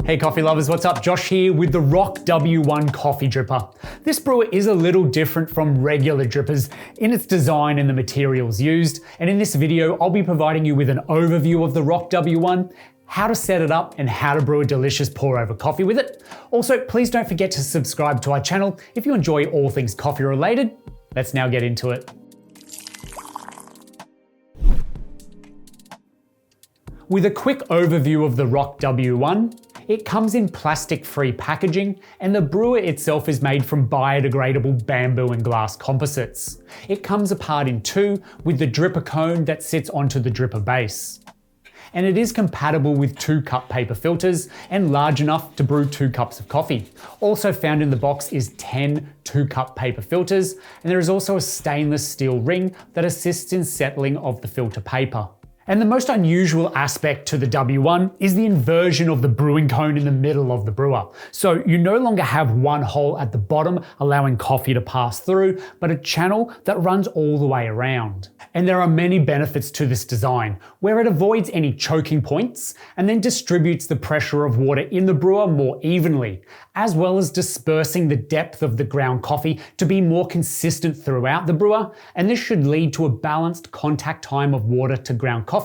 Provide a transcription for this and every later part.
Hey coffee lovers, what's up? Josh here with the ROC W1 coffee dripper. This brewer is a little different from regular drippers in its design and the materials used. And in this video, I'll be providing you with an overview of the ROC W1, how to set it up, and how to brew a delicious pour over coffee with it. Also, please don't forget to subscribe to our channel if you enjoy all things coffee related. Let's now get into it. With a quick overview of the ROC W1, it comes in plastic-free packaging, and the brewer itself is made from biodegradable bamboo and glass composites. It comes apart in two, with the dripper cone that sits onto the dripper base. And it is compatible with 2-cup paper filters and large enough to brew 2 cups of coffee. Also found in the box is 10 2-cup paper filters, and there is also a stainless steel ring that assists in settling of the filter paper. And the most unusual aspect to the W1 is the inversion of the brewing cone in the middle of the brewer. So you no longer have one hole at the bottom allowing coffee to pass through, but a channel that runs all the way around. And there are many benefits to this design, where it avoids any choking points and then distributes the pressure of water in the brewer more evenly, as well as dispersing the depth of the ground coffee to be more consistent throughout the brewer. And this should lead to a balanced contact time of water to ground coffee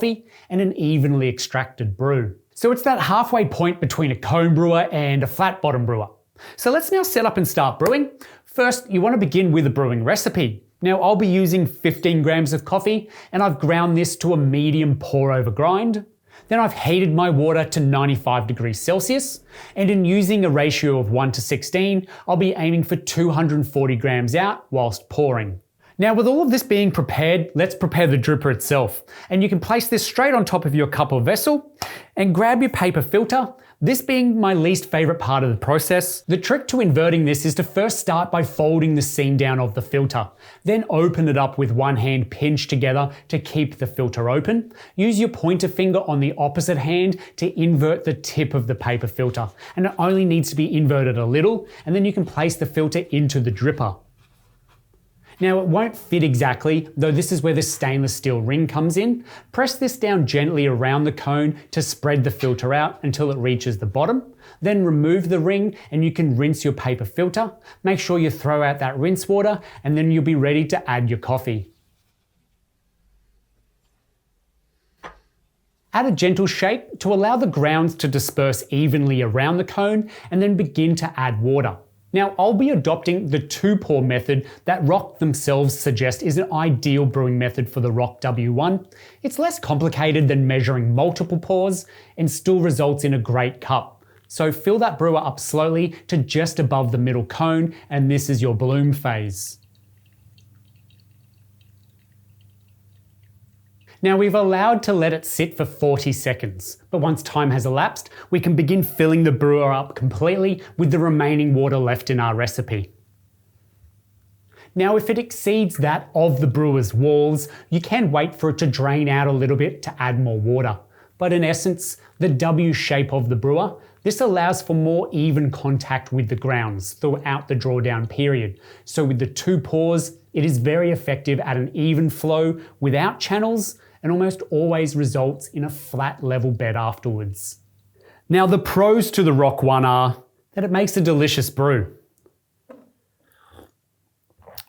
and an evenly extracted brew. So it's that halfway point between a cone brewer and a flat bottom brewer. So let's now set up and start brewing. First, you want to begin with a brewing recipe. Now I'll be using 15 grams of coffee, and I've ground this to a medium pour over grind. Then I've heated my water to 95 degrees Celsius, and in using a ratio of 1:16, I'll be aiming for 240 grams out whilst pouring. Now with all of this being prepared, let's prepare the dripper itself. And you can place this straight on top of your cup or vessel and grab your paper filter, this being my least favorite part of the process. The trick to inverting this is to first start by folding the seam down of the filter, then open it up with one hand pinched together to keep the filter open. Use your pointer finger on the opposite hand to invert the tip of the paper filter, and it only needs to be inverted a little, and then you can place the filter into the dripper. Now it won't fit exactly, though this is where the stainless steel ring comes in. Press this down gently around the cone to spread the filter out until it reaches the bottom. Then remove the ring and you can rinse your paper filter. Make sure you throw out that rinse water, and then you'll be ready to add your coffee. Add a gentle shake to allow the grounds to disperse evenly around the cone, and then begin to add water. Now, I'll be adopting the 2-pour method that ROC themselves suggest is an ideal brewing method for the ROC W1. It's less complicated than measuring multiple pours and still results in a great cup. So fill that brewer up slowly to just above the middle cone, and this is your bloom phase. Now we've allowed to let it sit for 40 seconds, but once time has elapsed, we can begin filling the brewer up completely with the remaining water left in our recipe. Now if it exceeds that of the brewer's walls, you can wait for it to drain out a little bit to add more water. But in essence, the W shape of the brewer, this allows for more even contact with the grounds throughout the drawdown period. So with the 2 pours, it is very effective at an even flow without channels, and almost always results in a flat level bed afterwards. Now the pros to the ROC One are that it makes a delicious brew.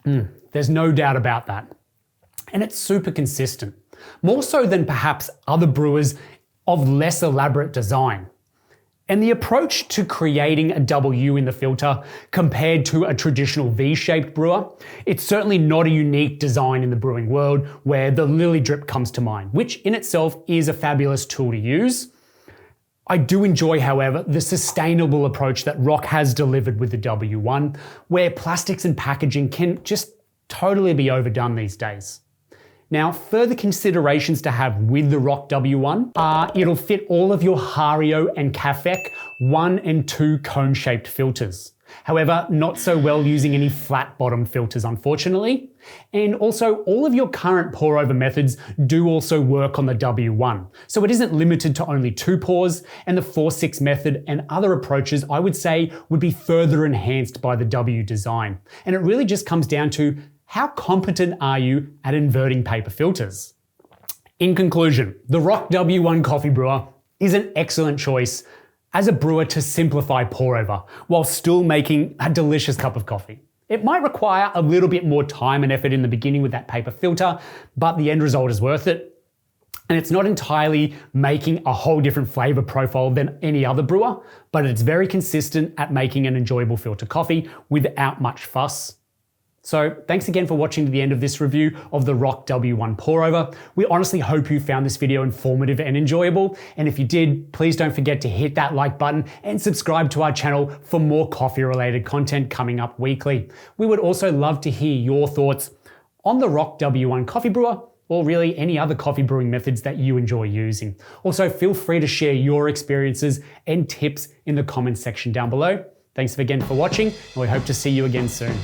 There's no doubt about that. And it's super consistent, more so than perhaps other brewers of less elaborate design. And the approach to creating a W in the filter compared to a traditional V-shaped brewer, it's certainly not a unique design in the brewing world where the Lily Drip comes to mind, which in itself is a fabulous tool to use. I do enjoy, however, the sustainable approach that ROC has delivered with the W1, where plastics and packaging can just totally be overdone these days. Now, further considerations to have with the ROC W1 are it'll fit all of your Hario and Cafec 1 and 2 cone-shaped filters. However, not so well using any flat bottom filters, unfortunately. And also, all of your current pour over methods do also work on the W1. So it isn't limited to only 2 pours, and the 4-6 method and other approaches I would say would be further enhanced by the W design. And it really just comes down to how competent are you at inverting paper filters? In conclusion, the ROC W1 coffee brewer is an excellent choice as a brewer to simplify pour over while still making a delicious cup of coffee. It might require a little bit more time and effort in the beginning with that paper filter, but the end result is worth it. And it's not entirely making a whole different flavor profile than any other brewer, but it's very consistent at making an enjoyable filter coffee without much fuss. So thanks again for watching to the end of this review of the ROC W1 Pour Over. We honestly hope you found this video informative and enjoyable. And if you did, please don't forget to hit that like button and subscribe to our channel for more coffee related content coming up weekly. We would also love to hear your thoughts on the ROC W1 coffee brewer, or really any other coffee brewing methods that you enjoy using. Also, feel free to share your experiences and tips in the comments section down below. Thanks again for watching, and we hope to see you again soon.